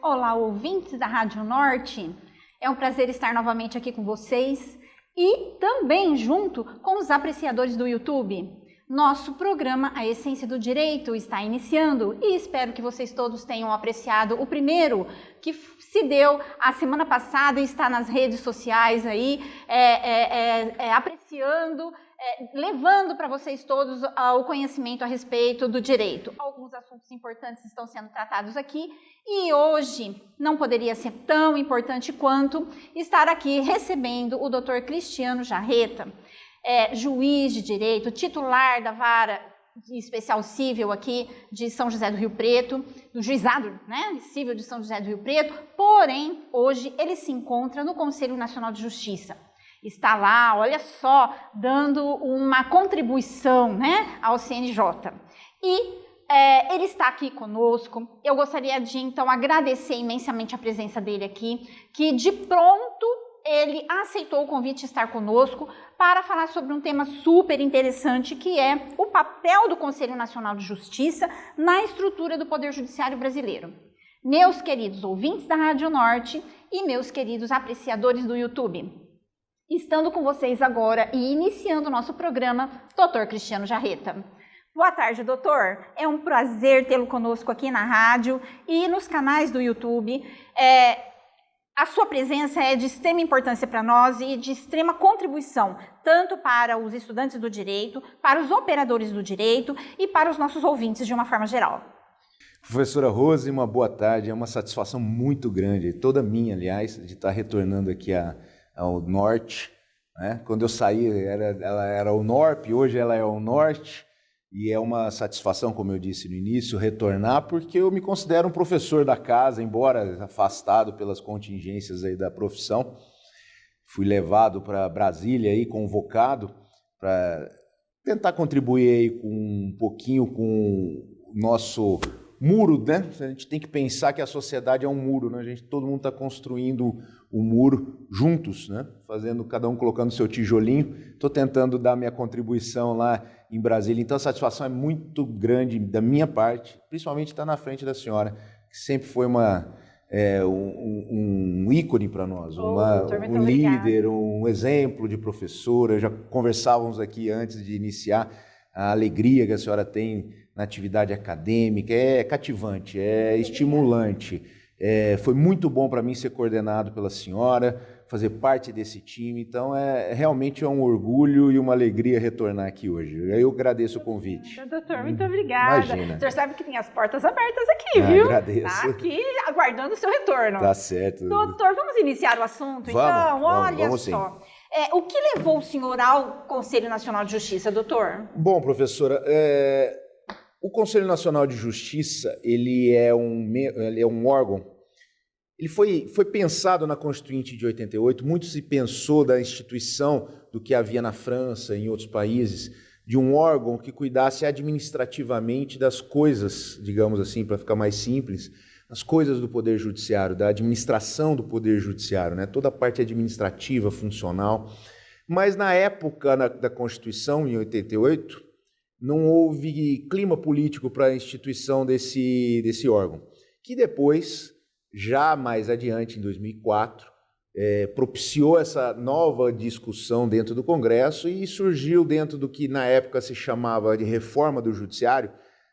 Olá, ouvintes da Rádio Norte. É um prazer estar novamente aqui com vocês e também junto com os apreciadores do YouTube. Nosso programa A Essência do Direito está iniciando e espero que vocês todos tenham apreciado o primeiro que se deu a semana passada e está nas redes sociais aí, apreciando, levando para vocês todos o conhecimento a respeito do direito. Alguns assuntos importantes estão sendo tratados aqui e hoje não poderia ser tão importante quanto estar aqui recebendo o Dr. Cristiano Jarreta, juiz de direito, titular da Vara Especial Cível aqui de São José do Rio Preto, do Juizado, Cível de São José do Rio Preto, porém, hoje ele se encontra no Conselho Nacional de Justiça. Está lá, olha só, dando uma contribuição, ao CNJ. E ele está aqui conosco. Eu gostaria de, então, agradecer imensamente a presença dele aqui, que de pronto ele aceitou o convite de estar conosco para falar sobre um tema super interessante, que é o papel do Conselho Nacional de Justiça na estrutura do Poder Judiciário brasileiro. Meus queridos ouvintes da Rádio Norte e meus queridos apreciadores do YouTube, estando com vocês agora e iniciando o nosso programa, Dr. Cristiano Jarreta. Boa tarde, doutor. É um prazer tê-lo conosco aqui na rádio e nos canais do YouTube. A sua presença é de extrema importância para nós e de extrema contribuição, tanto para os estudantes do direito, para os operadores do direito e para os nossos ouvintes de uma forma geral. Professora Rose, uma boa tarde. É uma satisfação muito grande, toda minha, aliás, de estar retornando aqui ao Norte. Quando eu saí, ela era o Norte, hoje ela é o Norte. E é uma satisfação, como eu disse no início, retornar, porque eu me considero um professor da casa, embora afastado pelas contingências aí da profissão. Fui levado para Brasília e convocado para tentar contribuir aí com um pouquinho com o nosso muro, A gente tem que pensar que a sociedade é um muro, Todo mundo está construindo o muro juntos, Fazendo, cada um colocando seu tijolinho. Estou tentando dar minha contribuição lá em Brasília, então a satisfação é muito grande da minha parte, principalmente estar na frente da senhora, que sempre foi um ícone para nós, um líder, um exemplo de professora. Já conversávamos aqui antes de iniciar a alegria que a senhora tem na atividade acadêmica, é cativante, é estimulante. Foi muito bom para mim ser coordenado pela senhora, fazer parte desse time, então realmente é um orgulho e uma alegria retornar aqui hoje. Eu agradeço o convite. Doutor, muito obrigada. Imagina. O senhor sabe que tem as portas abertas aqui, viu? Agradeço. Tá aqui aguardando o seu retorno. Tá certo. Doutor, vamos iniciar o assunto, Vamos só. O que levou o senhor ao Conselho Nacional de Justiça, doutor? Bom, professora, o Conselho Nacional de Justiça, ele é um órgão. Ele foi pensado na Constituinte de 88, muito se pensou da instituição do que havia na França e em outros países, de um órgão que cuidasse administrativamente das coisas, digamos assim, para ficar mais simples, as coisas do Poder Judiciário, da administração do Poder Judiciário, toda a parte administrativa, funcional. Mas na época da Constituição, em 88, não houve clima político para a instituição desse órgão, que depois, já mais adiante, em 2004, propiciou essa nova discussão dentro do Congresso e surgiu dentro do que na época se chamava de reforma do Judiciário,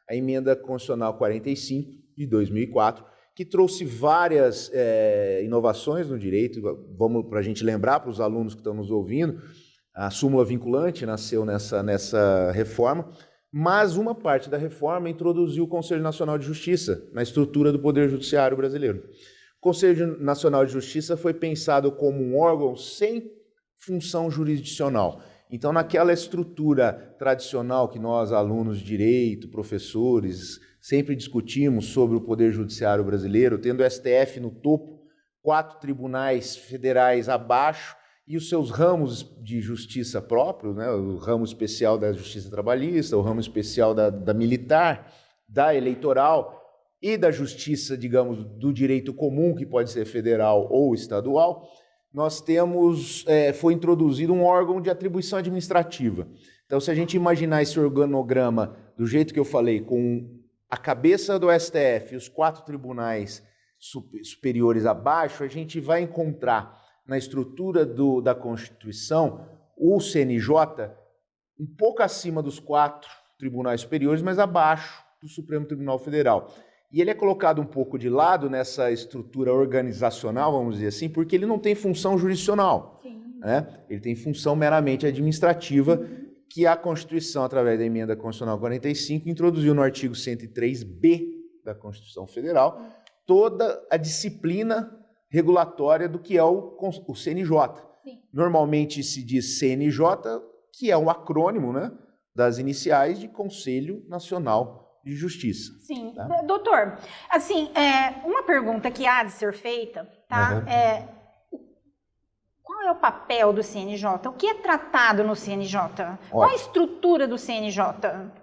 a Emenda Constitucional 45 de 2004, que trouxe várias inovações no direito. Vamos, para a gente lembrar para os alunos que estão nos ouvindo, a súmula vinculante nasceu nessa reforma, mas uma parte da reforma introduziu o Conselho Nacional de Justiça na estrutura do Poder Judiciário brasileiro. O Conselho Nacional de Justiça foi pensado como um órgão sem função jurisdicional. Então, naquela estrutura tradicional que nós, alunos de direito, professores, sempre discutimos sobre o Poder Judiciário brasileiro, tendo o STF no topo, 4 tribunais federais abaixo, e os seus ramos de justiça próprios, o ramo especial da justiça trabalhista, o ramo especial da militar, da eleitoral e da justiça, digamos, do direito comum, que pode ser federal ou estadual, nós temos, foi introduzido um órgão de atribuição administrativa. Então, se a gente imaginar esse organograma do jeito que eu falei, com a cabeça do STF e os 4 tribunais superiores abaixo, a gente vai encontrar na estrutura da Constituição o CNJ um pouco acima dos 4 tribunais superiores, mas abaixo do Supremo Tribunal Federal. E ele é colocado um pouco de lado nessa estrutura organizacional, vamos dizer assim, porque ele não tem função jurisdicional. Né? Ele tem função meramente administrativa, que a Constituição, através da Emenda Constitucional 45, introduziu no artigo 103b da Constituição Federal toda a disciplina regulatória do que é o CNJ. Sim. Normalmente se diz CNJ, que é um acrônimo, né, das iniciais de Conselho Nacional de Justiça. Sim. Tá? Doutor, assim, uma pergunta que há de ser feita, tá? Qual é o papel do CNJ? O que é tratado no CNJ? Qual a estrutura do CNJ?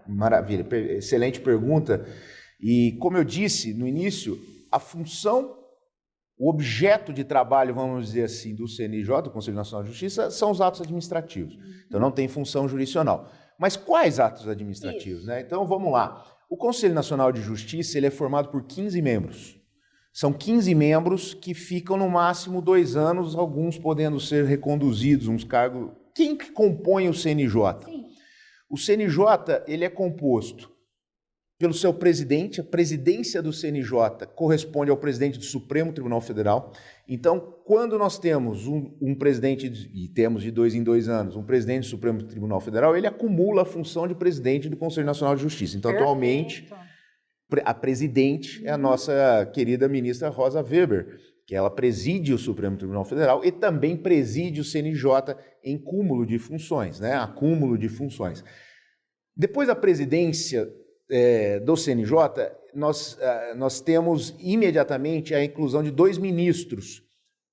Maravilha, excelente pergunta. E como eu disse no início, a função, o objeto de trabalho, vamos dizer assim, do CNJ, do Conselho Nacional de Justiça, são os atos administrativos. Então não tem função jurisdicional. Mas quais atos administrativos? Né? Então vamos lá. O Conselho Nacional de Justiça ele é formado por 15 membros. São 15 membros que ficam no máximo 2 anos, alguns podendo ser reconduzidos, uns cargos. Quem que compõe o CNJ? Sim. O CNJ ele é composto pelo seu presidente. A presidência do CNJ corresponde ao presidente do Supremo Tribunal Federal. Então, quando nós temos um presidente, e temos de 2 em 2 anos, um presidente do Supremo Tribunal Federal, ele acumula a função de presidente do Conselho Nacional de Justiça. Então, atualmente, a presidente é a nossa querida ministra Rosa Weber, que ela preside o Supremo Tribunal Federal e também preside o CNJ em cúmulo de funções, né? Acúmulo de funções. Depois da presidência do CNJ, nós temos imediatamente a inclusão de 2 ministros,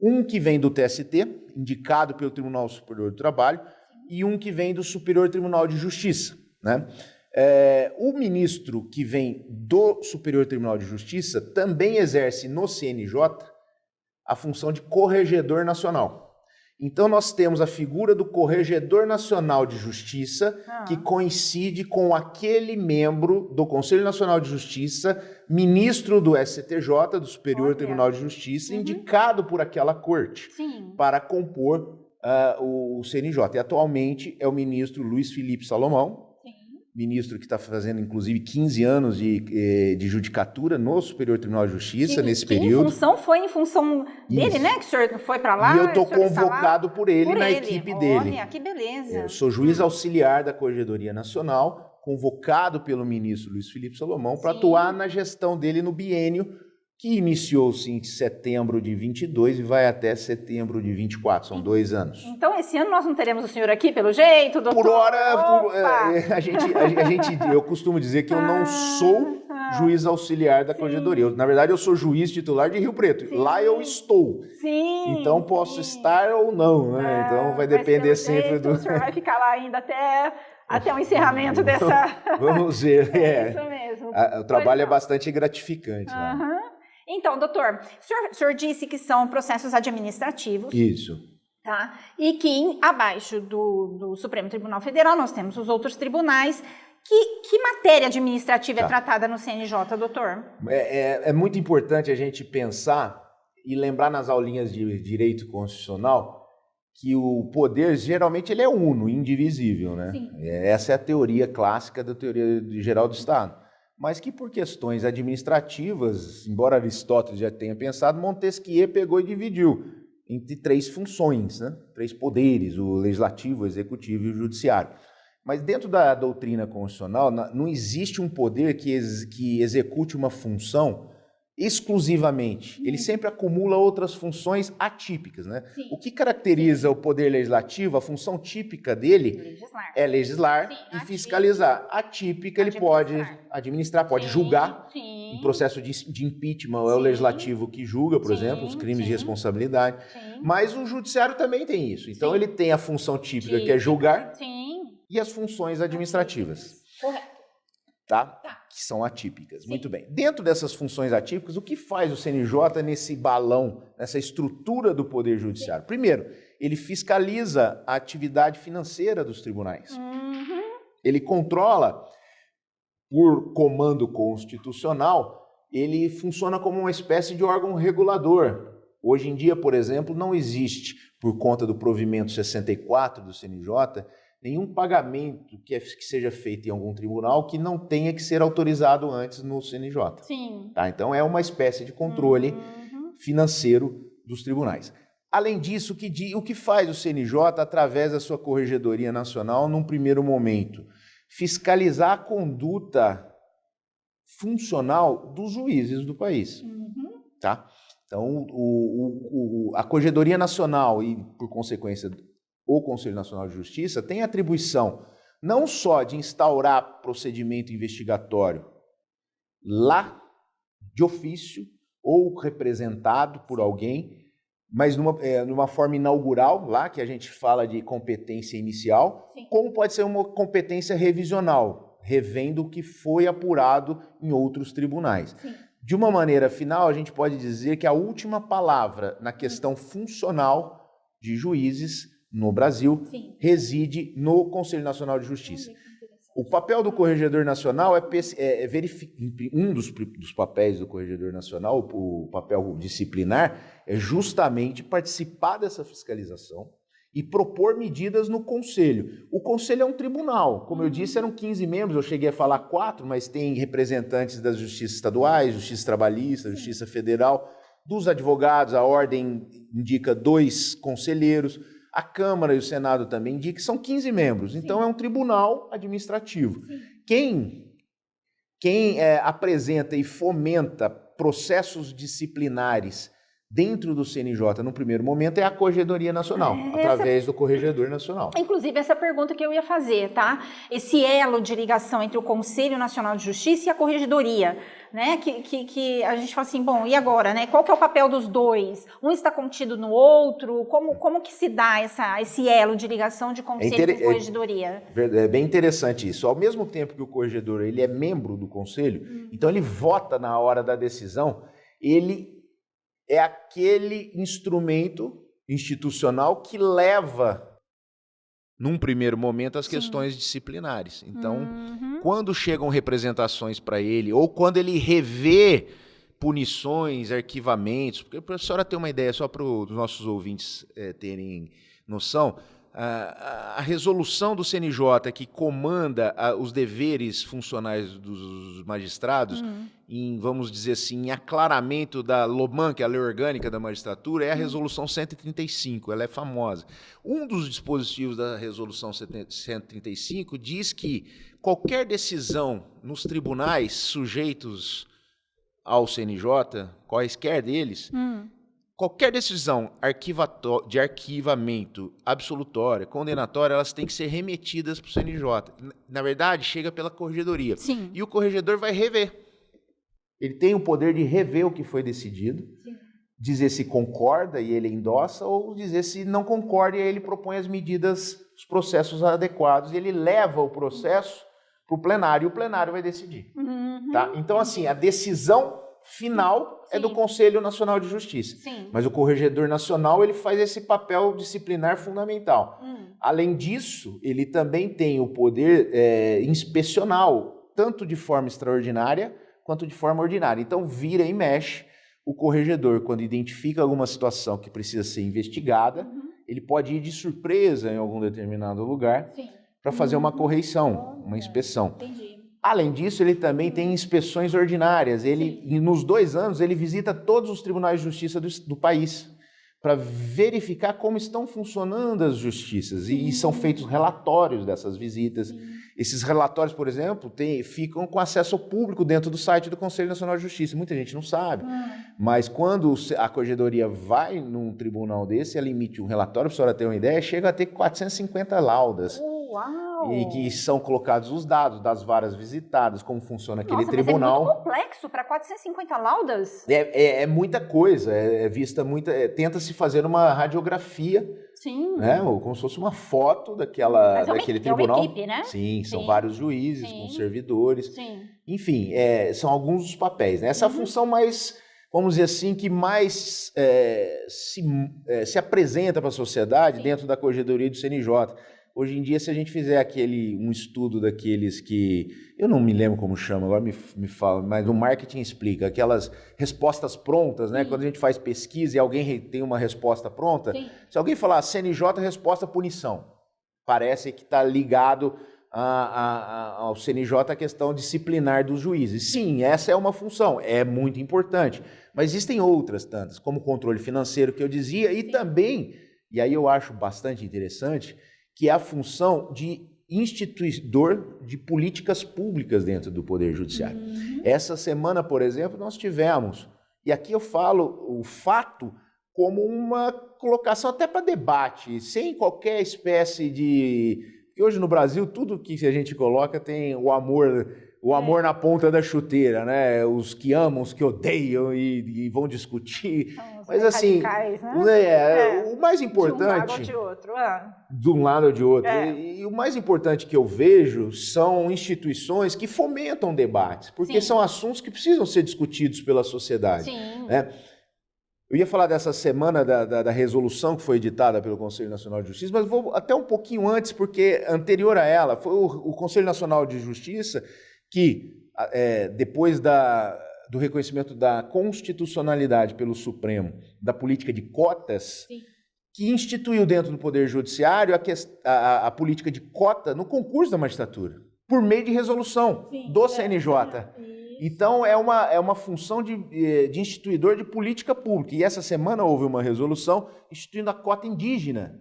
um que vem do TST, indicado pelo Tribunal Superior do Trabalho, e um que vem do Superior Tribunal de Justiça. Né? O ministro que vem do Superior Tribunal de Justiça também exerce no CNJ a função de corregedor nacional. Então, nós temos a figura do Corregedor Nacional de Justiça, que coincide com aquele membro do Conselho Nacional de Justiça, ministro do STJ, do Superior Tribunal de Justiça, indicado por aquela corte para compor o CNJ. E, atualmente, é o ministro Luiz Felipe Salomão, ministro que está fazendo, inclusive, 15 anos de judicatura no Superior Tribunal de Justiça nesse período. Foi em função dele, né? Que o senhor foi para lá? E eu estou convocado por ele na equipe dele. Olha, que beleza. Eu sou juiz auxiliar da Corregedoria Nacional, convocado pelo ministro Luiz Felipe Salomão para atuar na gestão dele no biênio, que iniciou-se em setembro de 22 e vai até setembro de 24, são 2 anos. Então, esse ano nós não teremos o senhor aqui, pelo jeito, doutor? Por hora, eu costumo dizer que eu não sou juiz auxiliar da Corregedoria. Na verdade, eu sou juiz titular de Rio Preto. Lá eu estou. Então, posso estar ou não, né? Então, vai depender sempre do... O senhor vai ficar lá ainda até o encerramento dessa... Vamos ver, Isso mesmo. O trabalho é bastante gratificante. Né? Então, doutor, o senhor disse que são processos administrativos. Isso. Tá? E que abaixo do Supremo Tribunal Federal nós temos os outros tribunais. Que matéria administrativa é tratada no CNJ, doutor? É muito importante a gente pensar e lembrar nas aulinhas de direito constitucional que o poder, geralmente, ele é uno, indivisível, né? Essa é a teoria clássica da teoria geral do Estado. Mas que por questões administrativas, embora Aristóteles já tenha pensado, Montesquieu pegou e dividiu entre 3 funções, né? 3 poderes, o legislativo, o executivo e o judiciário. Mas dentro da doutrina constitucional, não existe um poder que execute uma função exclusivamente. Ele sempre acumula outras funções atípicas, né? O que caracteriza o poder legislativo, a função típica dele é legislar e fiscalizar. Atípica, ele pode administrar, pode julgar. Um processo de impeachment é o legislativo que julga, por exemplo, os crimes de responsabilidade. Mas o judiciário também tem isso. Então, ele tem a função típica, que é julgar, e as funções administrativas. Correto. Que são atípicas. Muito bem. Dentro dessas funções atípicas, o que faz o CNJ nesse balão, nessa estrutura do Poder Judiciário? Primeiro, ele fiscaliza a atividade financeira dos tribunais. Ele controla, por comando constitucional, ele funciona como uma espécie de órgão regulador. Hoje em dia, por exemplo, não existe, por conta do provimento 64 do CNJ, nenhum pagamento que seja feito em algum tribunal que não tenha que ser autorizado antes no CNJ. Sim. Tá? Então, é uma espécie de controle financeiro dos tribunais. Além disso, o que faz o CNJ através da sua Corregedoria Nacional num primeiro momento? Fiscalizar a conduta funcional dos juízes do país. Tá? Então, a Corregedoria Nacional e, por consequência, o Conselho Nacional de Justiça tem atribuição não só de instaurar procedimento investigatório lá de ofício ou representado por alguém, mas numa forma inaugural, lá que a gente fala de competência inicial, sim, como pode ser uma competência revisional, revendo o que foi apurado em outros tribunais. Sim. De uma maneira final, a gente pode dizer que a última palavra na questão funcional de juízes no Brasil, sim, reside no Conselho Nacional de Justiça. O papel do Corregedor Nacional é verificar. Um dos papéis do Corregedor Nacional, o papel disciplinar, é justamente participar dessa fiscalização e propor medidas no Conselho. O Conselho é um tribunal. Como eu disse, eram 15 membros, eu cheguei a falar 4, mas tem representantes das justiças estaduais, justiça trabalhista, justiça federal, dos advogados, a ordem indica 2 conselheiros, a Câmara e o Senado também indicam que são 15 membros. Então, sim, é um tribunal administrativo. Sim. Quem apresenta e fomenta processos disciplinares dentro do CNJ, no primeiro momento, é a Corregedoria Nacional, através do Corregedor Nacional. Inclusive, essa pergunta que eu ia fazer, tá? Esse elo de ligação entre o Conselho Nacional de Justiça e a Corregedoria, né? Que a gente fala assim, bom, e agora, né? Qual que é o papel dos dois? Um está contido no outro? Como que se dá esse elo de ligação de Conselho com Corregedoria? É bem interessante isso. Ao mesmo tempo que o Corregedor ele é membro do Conselho, então ele vota na hora da decisão, ele é aquele instrumento institucional que leva, num primeiro momento, as, sim, questões disciplinares. Então, quando chegam representações para ele, ou quando ele revê punições, arquivamentos, porque para a senhora ter uma ideia, só para os nossos ouvintes terem noção, a resolução do CNJ que comanda os deveres funcionais dos magistrados, em, vamos dizer assim, em aclaramento da LOMAN, que é a Lei Orgânica da Magistratura, é a Resolução 135, ela é famosa. Um dos dispositivos da Resolução 135 diz que qualquer decisão nos tribunais sujeitos ao CNJ, quaisquer deles, qualquer decisão de arquivamento absolutória, condenatória, elas têm que ser remetidas para o CNJ. Na verdade, chega pela Corregedoria. Sim. E o Corregedor vai rever. Ele tem o poder de rever o que foi decidido, sim, dizer se concorda e ele endossa, ou dizer se não concorda e ele propõe as medidas, os processos adequados, e ele leva o processo para o plenário, e o plenário vai decidir. Tá? Então, assim, a decisão final, sim, é do Conselho Nacional de Justiça. Sim. Mas o Corregedor Nacional ele faz esse papel disciplinar fundamental. Além disso, ele também tem o poder inspecional, tanto de forma extraordinária quanto de forma ordinária. Então, vira e mexe o corregedor, quando identifica alguma situação que precisa ser investigada, ele pode ir de surpresa em algum determinado lugar para fazer uma correição, uma inspeção. Entendi. Além disso, ele também tem inspeções ordinárias. Ele, nos 2 anos, ele visita todos os tribunais de justiça do país para verificar como estão funcionando as justiças. E são feitos relatórios dessas visitas. Esses relatórios, por exemplo, ficam com acesso ao público dentro do site do Conselho Nacional de Justiça. Muita gente não sabe. Mas quando a Corregedoria vai num tribunal desse, ela emite um relatório, para a senhora ter uma ideia, chega a ter 450 laudas. Uau! E que são colocados os dados das varas visitadas, como funciona aquele tribunal. Mas é muito complexo para 450 laudas? É muita coisa, tenta-se fazer uma radiografia, sim, né, como se fosse uma foto daquele tribunal. É uma equipe, né? Sim, são vários juízes, com servidores. Sim. Enfim, são alguns dos papéis. Né? Essa função mais, vamos dizer assim, que mais se apresenta para a sociedade dentro da Corregedoria do CNJ. Hoje em dia, se a gente fizer um estudo daqueles que... Eu não me lembro como chama, agora me fala, mas o marketing explica. Aquelas respostas prontas, né? Quando a gente faz pesquisa e alguém tem uma resposta pronta, se alguém falar CNJ, resposta punição. Parece que está ligado ao CNJ a questão disciplinar dos juízes. Sim, essa é uma função, é muito importante. Mas existem outras tantas, como o controle financeiro que eu dizia, e também, e aí eu acho bastante interessante, que é a função de instituidor de políticas públicas dentro do Poder Judiciário. Essa semana, por exemplo, nós tivemos, e aqui eu falo o fato como uma colocação até para debate, sem qualquer espécie de... Porque hoje no Brasil, tudo que a gente coloca tem o amor na ponta da chuteira, né? Os que amam, os que odeiam e vão discutir. Mas assim, radicais, né? O mais importante... De um lado ou de outro. De um lado ou de outro. E o mais importante que eu vejo são instituições que fomentam debates, porque são assuntos que precisam ser discutidos pela sociedade. Sim. Né? Eu ia falar dessa semana da resolução que foi editada pelo Conselho Nacional de Justiça, mas vou até um pouquinho antes, porque anterior a ela, foi o Conselho Nacional de Justiça que, depois do reconhecimento da constitucionalidade pelo Supremo da política de cotas, que instituiu dentro do Poder Judiciário a política de cota no concurso da magistratura, por meio de resolução do CNJ. Então, é uma função de instituidor de política pública. E essa semana houve uma resolução instituindo a cota indígena.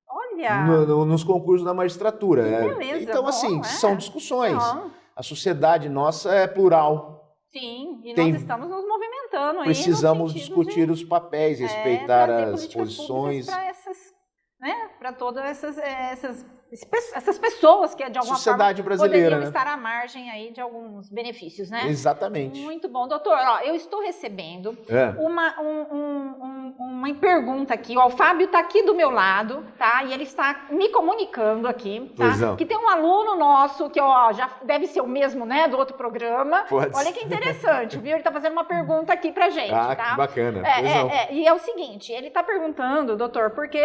Olha! Nos concursos da magistratura. Beleza, então, assim, são discussões. Bom. A sociedade nossa é plural. Sim, e nós estamos nos movimentando aí. Precisamos discutir os papéis, respeitar as posições. Para todas essas pessoas que de alguma sociedade forma brasileira, poderiam estar à margem aí de alguns benefícios, né? Exatamente. Muito bom, doutor. Eu estou recebendo uma pergunta aqui. O Fábio está aqui do meu lado, tá? E ele está me comunicando aqui, tá? Que tem um aluno nosso que já deve ser o mesmo, né, do outro programa. Olha que interessante, viu? Ele está fazendo uma pergunta aqui pra gente, tá? Que bacana. E é o seguinte, ele está perguntando, doutor, porque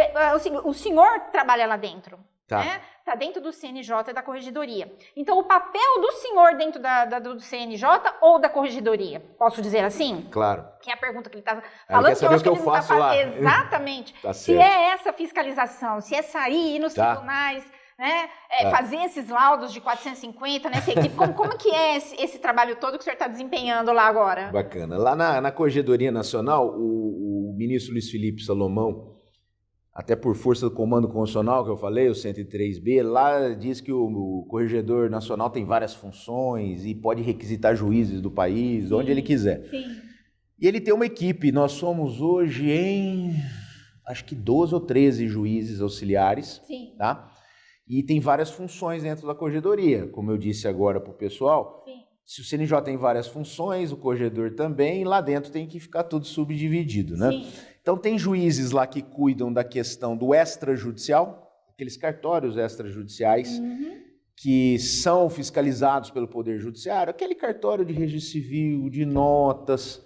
o senhor trabalha lá dentro. Né? Tá dentro do CNJ e da Corregedoria. Então, o papel do senhor dentro do CNJ ou da Corregedoria? Posso dizer assim? Claro. Que é a pergunta que ele estava falando. Quer saber o que eu faço lá. Exatamente. Se é essa fiscalização, se é sair, ir nos tribunais, né? Fazer esses laudos de 450, né? Como que é esse trabalho todo que o senhor está desempenhando lá agora? Bacana. Lá na Corregedoria Nacional, o ministro Luiz Felipe Salomão, até por força do comando constitucional que eu falei, o 103B, lá diz que o Corregedor Nacional tem várias funções e pode requisitar juízes do país, onde ele quiser. E ele tem uma equipe, nós somos hoje acho que 12 ou 13 juízes auxiliares, tá? E tem várias funções dentro da Corregedoria, como eu disse agora para o pessoal. Se o CNJ tem várias funções, o corregedor também, e lá dentro tem que ficar tudo subdividido, né? Então, tem juízes lá que cuidam da questão do extrajudicial, aqueles cartórios extrajudiciais que são fiscalizados pelo Poder Judiciário, aquele cartório de registro civil, de notas,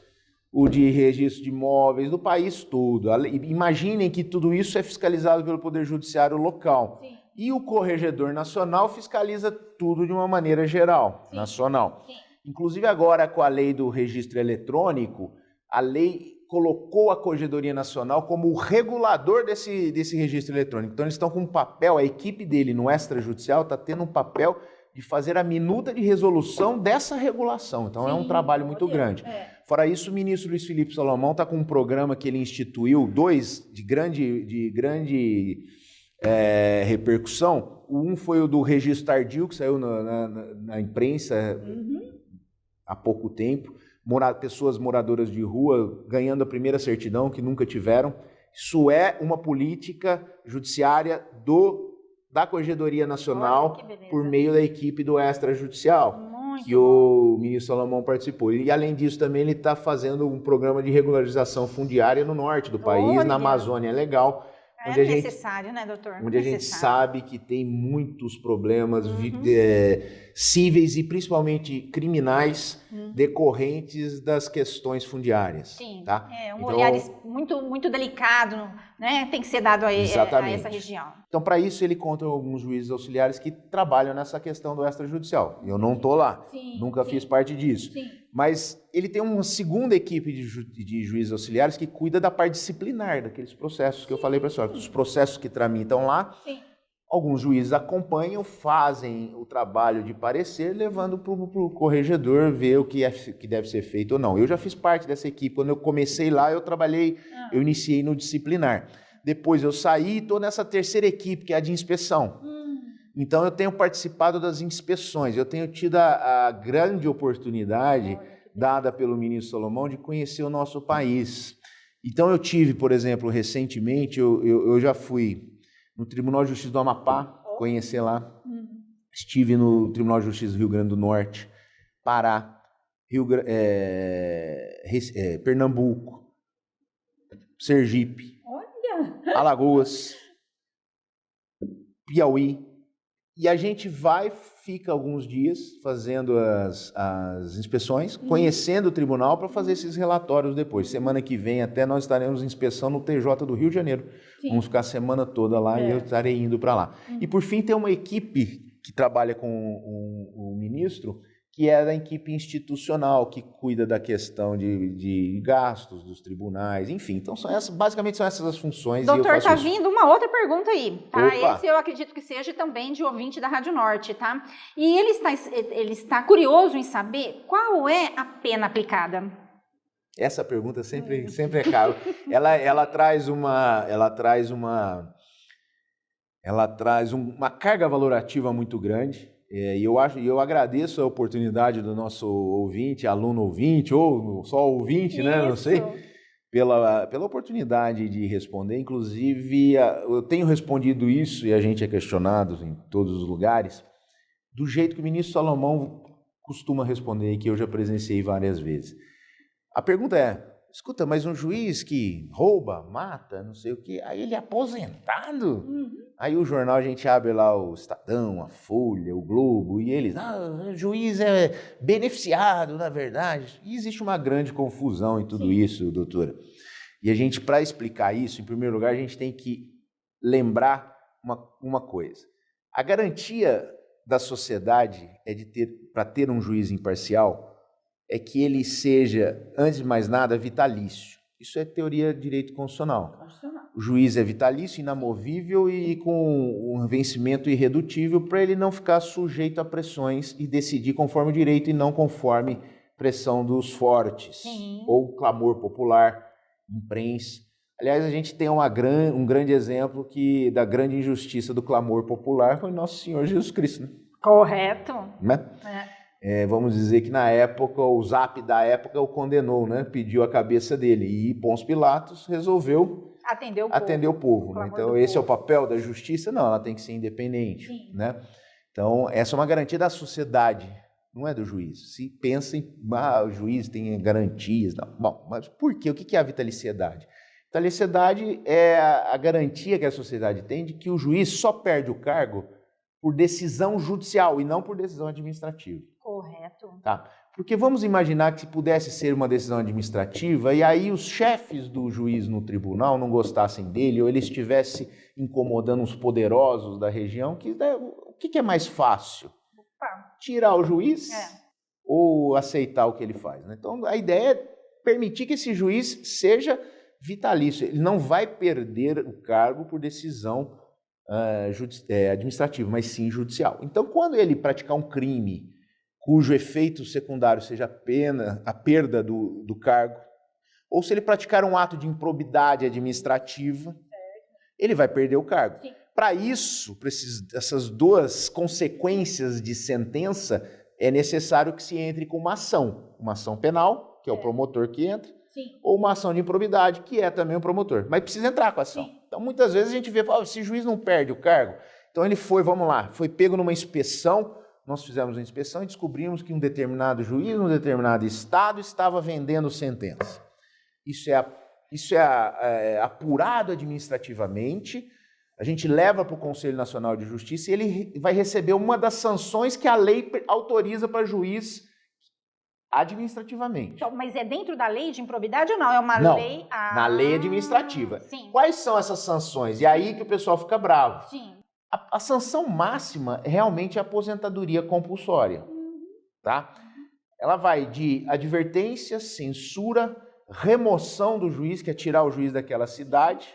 o de registro de imóveis, do país todo. Imaginem que tudo isso é fiscalizado pelo Poder Judiciário local. E o Corregedor Nacional fiscaliza tudo de uma maneira geral, nacional. Inclusive agora com a lei do registro eletrônico, a lei colocou a Corregedoria Nacional como o regulador desse registro eletrônico. Então eles estão com um papel, a equipe dele no extrajudicial está tendo um papel de fazer a minuta de resolução dessa regulação. Então é um trabalho muito grande. Fora isso, o ministro Luiz Felipe Salomão está com um programa que ele instituiu, 2 de grande repercussão. Um foi o do registro tardio, que saiu na imprensa há pouco tempo. Pessoas moradoras de rua ganhando a primeira certidão que nunca tiveram. Isso é uma política judiciária da Corregedoria Nacional por meio da equipe do extrajudicial, que o ministro Salomão participou. E, além disso, também ele está fazendo um programa de regularização fundiária no norte do país, na Amazônia Legal. É necessário, né, doutor? Onde a gente sabe que tem muitos problemas cíveis e principalmente criminais decorrentes das questões fundiárias. Sim, tá? um então, olhar muito delicado, né? Tem que ser dado a essa região. Então, para isso, ele conta alguns juízes auxiliares que trabalham nessa questão do extrajudicial. Eu não estou lá, nunca fiz parte disso. Sim. Mas ele tem uma segunda equipe de juízes auxiliares que cuida da parte disciplinar daqueles processos que eu falei para a senhora. Os processos que tramitam lá, alguns juízes acompanham, fazem o trabalho de parecer, levando para o corregedor ver o que deve ser feito ou não. Eu já fiz parte dessa equipe. Quando eu comecei lá, eu iniciei no disciplinar. Depois eu saí e estou nessa terceira equipe, que é a de inspeção. Então eu tenho participado das inspeções. Eu tenho tido a grande oportunidade, dada pelo ministro Salomão, de conhecer o nosso país. Então eu tive, por exemplo, recentemente, eu já fui no Tribunal de Justiça do Amapá, conhecer lá. Estive no Tribunal de Justiça do Rio Grande do Norte, Pará, Pernambuco, Sergipe, Alagoas, Piauí. E a gente fica alguns dias fazendo as inspeções, conhecendo o tribunal para fazer esses relatórios depois. Semana que vem até nós estaremos em inspeção no TJ do Rio de Janeiro. Vamos ficar a semana toda lá e eu estarei indo para lá. E por fim tem uma equipe que trabalha com o ministro, que é da equipe institucional, que cuida da questão de gastos dos tribunais, enfim. Então, basicamente são essas as funções. Doutor, está vindo uma outra pergunta aí, tá? Opa. Esse eu acredito que seja também de ouvinte da Rádio Norte, tá? E ele está curioso em saber qual é a pena aplicada. Essa pergunta sempre é cara. Ela traz uma carga valorativa muito grande. E eu agradeço a oportunidade do nosso ouvinte, aluno ouvinte, ou só ouvinte, né? Não sei, pela oportunidade de responder. Inclusive, eu tenho respondido isso, e a gente é questionado em todos os lugares, do jeito que o ministro Salomão costuma responder, e que eu já presenciei várias vezes. A pergunta é: escuta, mas um juiz que rouba, mata, não sei o quê, aí ele é aposentado? Aí o jornal, a gente abre lá o Estadão, a Folha, o Globo, e eles, o juiz é beneficiado, na verdade. E existe uma grande confusão em tudo isso, doutora. E a gente, para explicar isso, em primeiro lugar, a gente tem que lembrar uma coisa. A garantia da sociedade para ter um juiz imparcial é que ele seja, antes de mais nada, vitalício. Isso é teoria de direito constitucional. O juiz é vitalício, inamovível e com um vencimento irredutível para ele não ficar sujeito a pressões e decidir conforme o direito e não conforme pressão dos fortes ou clamor popular, imprensa. Aliás, a gente tem um grande exemplo da grande injustiça do clamor popular foi Nosso Senhor Jesus Cristo. Né? Correto. Né? Vamos dizer que na época, o Zap da época o condenou, né? Pediu a cabeça dele e Pôncio Pilatos resolveu atender o povo. Né? Então, esse é o papel da justiça? Não, ela tem que ser independente. Né? Então, essa é uma garantia da sociedade, não é do juiz. Se pensa em, o juiz tem garantias. Não. Bom, mas por quê? O que é a vitaliciedade? Vitaliciedade é a garantia que a sociedade tem de que o juiz só perde o cargo por decisão judicial e não por decisão administrativa. Correto. Tá? Porque vamos imaginar que se pudesse ser uma decisão administrativa e aí os chefes do juiz no tribunal não gostassem dele ou ele estivesse incomodando os poderosos da região, o que é mais fácil? Tirar o juiz ou aceitar o que ele faz? Né? Então a ideia é permitir que esse juiz seja vitalício. Ele não vai perder o cargo por decisão administrativa, mas sim judicial. Então, quando ele praticar um crime cujo efeito secundário seja a perda do cargo, ou se ele praticar um ato de improbidade administrativa, ele vai perder o cargo. Para isso, para essas duas consequências de sentença, é necessário que se entre com uma ação penal, que é o promotor que entra, ou uma ação de improbidade, que é também o promotor. Mas precisa entrar com a ação. Então, muitas vezes a gente vê, esse juiz não perde o cargo. Então, ele foi pego numa inspeção, nós fizemos uma inspeção e descobrimos que um determinado juiz, num determinado estado, estava vendendo sentença. Isso é apurado administrativamente, a gente leva para o Conselho Nacional de Justiça e ele vai receber uma das sanções que a lei autoriza para juiz Administrativamente. Então, mas é dentro da lei de improbidade ou não? É uma Não, lei... na lei administrativa. Sim. Quais são essas sanções? E aí que o pessoal fica bravo. Sim. A sanção máxima realmente é a aposentadoria compulsória, tá? Ela vai de advertência, censura, remoção do juiz, que é tirar o juiz daquela cidade,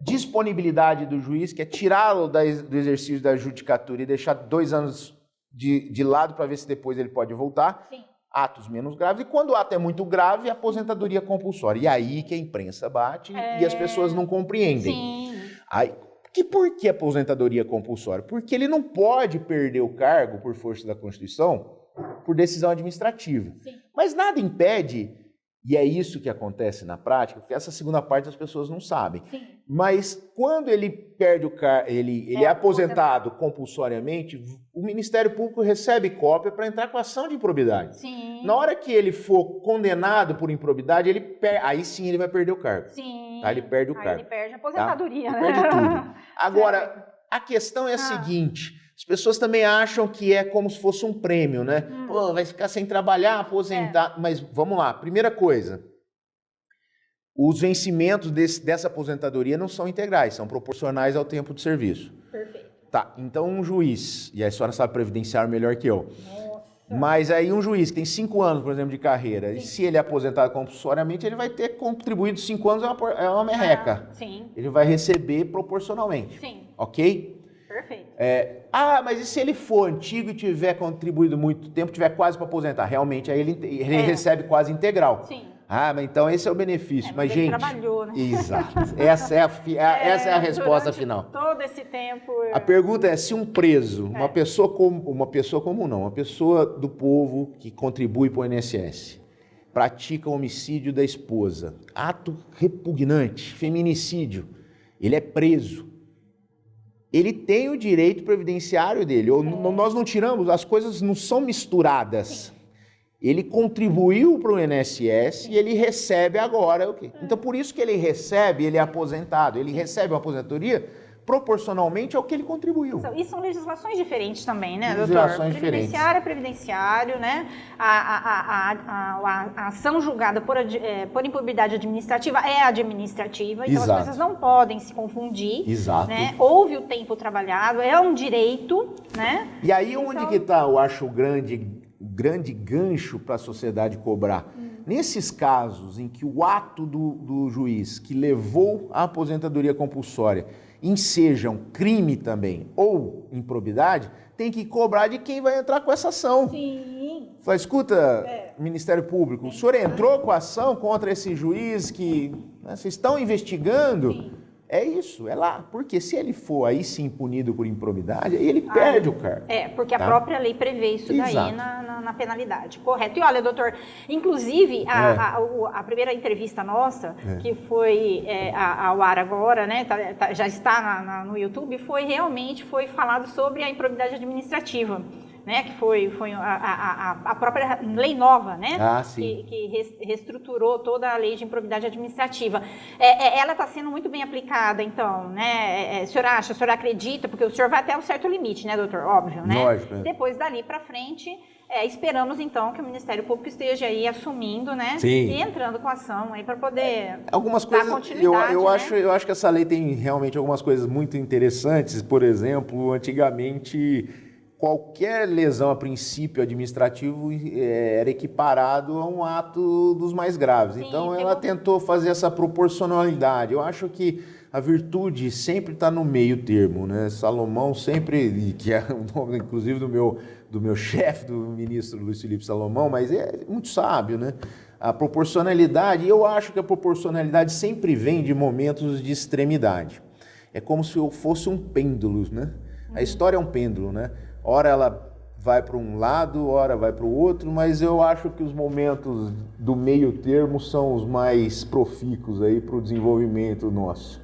disponibilidade do juiz, que é tirá-lo do exercício da judicatura e deixar 2 anos de lado para ver se depois ele pode voltar. Sim. Atos menos graves. E quando o ato é muito grave, a aposentadoria compulsória. E aí que a imprensa bate e as pessoas não compreendem. Sim. Aí, por que aposentadoria compulsória? Porque ele não pode perder o cargo por força da Constituição por decisão administrativa. Sim. Mas nada impede, e é isso que acontece na prática, porque essa segunda parte as pessoas não sabem. Sim. Mas quando ele perde o cargo, ele é aposentado compulsoriamente, o Ministério Público recebe cópia para entrar com ação de improbidade. Sim. Na hora que ele for condenado por improbidade, aí sim ele vai perder o cargo. Sim. Tá? Ele perde o cargo. Ele perde a aposentadoria, tá? né? Perde tudo. Agora, a questão é a seguinte, as pessoas também acham que é como se fosse um prêmio, né? Pô, vai ficar sem trabalhar, aposentar. Mas vamos lá, primeira coisa, os vencimentos dessa aposentadoria não são integrais, são proporcionais ao tempo de serviço. Perfeito. Tá, então um juiz, e a senhora sabe previdenciar melhor que eu, mas aí um juiz que tem 5 anos, por exemplo, de carreira, e se ele é aposentado compulsoriamente, ele vai ter contribuído 5 anos, é uma merreca. Sim. Ele vai receber proporcionalmente. Sim. Ok? Perfeito. Mas e se ele for antigo e tiver contribuído muito tempo, tiver quase para aposentar? Realmente, aí ele recebe quase integral. Sim. Mas então esse é o benefício. Mas, gente... trabalhou, né? Exato. Essa é a resposta final. Todo esse tempo... A pergunta é se um preso, uma pessoa comum não, uma pessoa do povo que contribui para o INSS, pratica o homicídio da esposa, ato repugnante, feminicídio, ele é preso. Ele tem o direito previdenciário dele. Nós não tiramos, as coisas não são misturadas. Sim. Ele contribuiu para o INSS e ele recebe agora o quê? Então, por isso que ele é aposentado. Ele recebe uma aposentadoria proporcionalmente ao que ele contribuiu. E são legislações diferentes também, né, doutor? Legislações diferentes. Previdenciário é previdenciário, né? A ação julgada por improbidade administrativa é administrativa, então Exato. As coisas não podem se confundir. Exato. Né? Houve o tempo trabalhado, é um direito, né? E aí onde que está, eu acho, o grande gancho para a sociedade cobrar? Nesses casos em que o ato do juiz que levou à aposentadoria compulsória enseja um crime também ou improbidade, tem que cobrar de quem vai entrar com essa ação. Sim. Fala, escuta, Ministério Público, o senhor entrou com a ação contra esse juiz que vocês estão investigando? Sim. É isso, é lá. Porque se ele for aí sim punido por improbidade, aí ele perde o cargo. Porque a própria lei prevê isso daí na penalidade. Correto. E olha, doutor, inclusive a primeira entrevista nossa, que foi ao ar agora, né, já está no YouTube, foi falado sobre a improbidade administrativa. Né, que foi a própria lei nova, né, que reestruturou toda a lei de improbidade administrativa. Ela está sendo muito bem aplicada, então, né, o senhor acredita, porque o senhor vai até um certo limite, né, doutor? Óbvio, né? Lógico. Depois dali para frente, esperamos então que o Ministério Público esteja aí assumindo, né, e entrando com ação aí para poder algumas coisas, dar continuidade, eu acho que essa lei tem realmente algumas coisas muito interessantes. Por exemplo, antigamente qualquer lesão a princípio administrativo era equiparado a um ato dos mais graves. Sim, então ela tentou fazer essa proporcionalidade. Eu acho que a virtude sempre está no meio termo, né? Salomão sempre, que é o nome inclusive do meu chefe, do ministro Luiz Felipe Salomão, mas é muito sábio, né? A proporcionalidade, eu acho que a proporcionalidade sempre vem de momentos de extremidade. É como se fosse um pêndulo, né? A história é um pêndulo, né? Ora ela vai para um lado, ora vai para o outro, mas eu acho que os momentos do meio termo são os mais profícuos aí para o desenvolvimento nosso.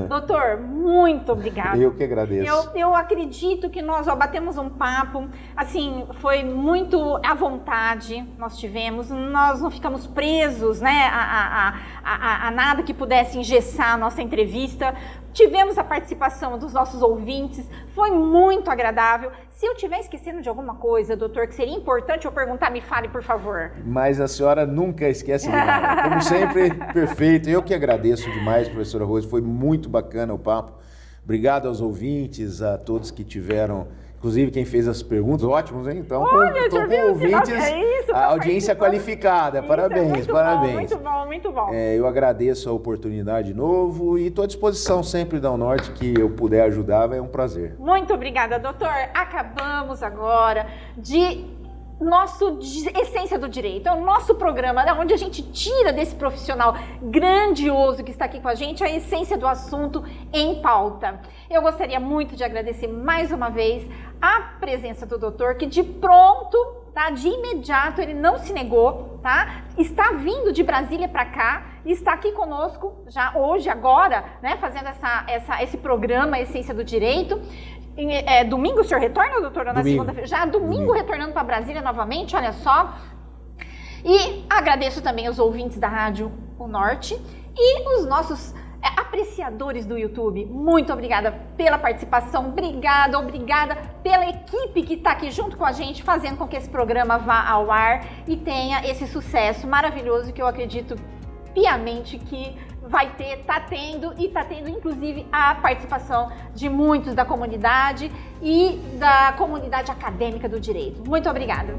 Doutor, muito obrigada. Eu que agradeço. Eu acredito que nós batemos um papo, assim, foi muito à vontade, nós tivemos, nós não ficamos presos, né, a nada que pudesse engessar a nossa entrevista. tivemos a participação dos nossos ouvintes, foi muito agradável. Se eu estiver esquecendo de alguma coisa, doutor, que seria importante eu perguntar, me fale, por favor. Mas a senhora nunca esquece de nada. Como sempre, perfeito. Eu que agradeço demais, professora Rose, foi muito bacana o papo. Obrigado aos ouvintes, a todos que tiveram... Inclusive, quem fez as perguntas, ótimos, hein? Então, estou com ouvintes, a audiência qualificada. Parabéns, parabéns. Muito bom, muito bom. Eu agradeço a oportunidade de novo e estou à disposição sempre da Unorte, que eu puder ajudar, é um prazer. Muito obrigada, doutor. Acabamos agora de... Essência do Direito, é o nosso programa, onde a gente tira desse profissional grandioso que está aqui com a gente a essência do assunto em pauta. Eu gostaria muito de agradecer mais uma vez a presença do doutor, que de pronto, tá, de imediato, ele não se negou, tá? Está vindo de Brasília para cá, está aqui conosco já hoje, agora, né, fazendo esse programa Essência do Direito. Domingo o senhor retorna, doutora? Na segunda-feira? Já domingo retornando para Brasília novamente, olha só. E agradeço também aos ouvintes da Rádio Unorte e os nossos apreciadores do YouTube. Muito obrigada pela participação, obrigada pela equipe que está aqui junto com a gente, fazendo com que esse programa vá ao ar e tenha esse sucesso maravilhoso que eu acredito piamente que está tendo inclusive a participação de muitos da comunidade e da comunidade acadêmica do direito. Muito obrigada.